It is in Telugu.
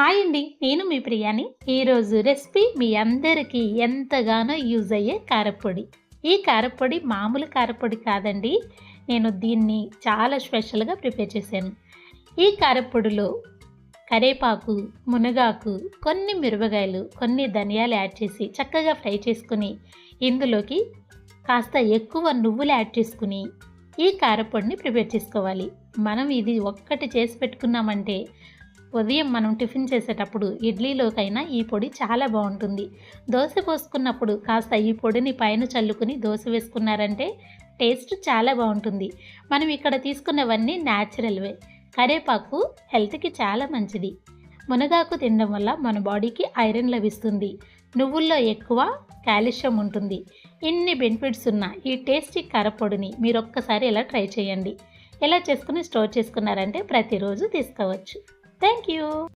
హాయ్ అండి, నేను మీ ప్రియాని. ఈరోజు రెసిపీ మీ అందరికీ ఎంతగానో యూజ్ అయ్యే కారప్పొడి. ఈ కారప్పొడి మామూలు కారప్పొడి కాదండి. నేను దీన్ని చాలా స్పెషల్గా ప్రిపేర్ చేశాను. ఈ కారప్పొడిలో కరేపాకు, మునగాకు, కొన్ని మిరపకాయలు, కొన్ని ధనియాలు యాడ్ చేసి చక్కగా ఫ్రై చేసుకుని ఇందులోకి కాస్త ఎక్కువ నువ్వులు యాడ్ చేసుకుని ఈ కారప్పొడిని ప్రిపేర్ చేసుకోవాలి. మనం ఇది ఒక్కటి చేసి పెట్టుకున్నామంటే ఉదయం మనం టిఫిన్ చేసేటప్పుడు ఇడ్లీలోకైనా ఈ పొడి చాలా బాగుంటుంది. దోశ పోసుకున్నప్పుడు కాస్త ఈ పొడిని పైన చల్లుకుని దోశ వేసుకున్నారంటే టేస్ట్ చాలా బాగుంటుంది. మనం ఇక్కడ తీసుకున్నవన్నీ న్యాచురల్వే. కరేపాకు హెల్త్కి చాలా మంచిది. మునగాకు తినడం వల్ల మన బాడీకి ఐరన్ లభిస్తుంది. నువ్వుల్లో ఎక్కువ కాల్షియం ఉంటుంది. ఇన్ని బెనిఫిట్స్ ఉన్న ఈ టేస్టీ కారపొడిని మీరు ఒక్కసారి ఇలా ట్రై చేయండి. ఎలా చేసుకుని స్టోర్ చేసుకున్నారంటే ప్రతిరోజు తీసుకోవచ్చు. Thank you.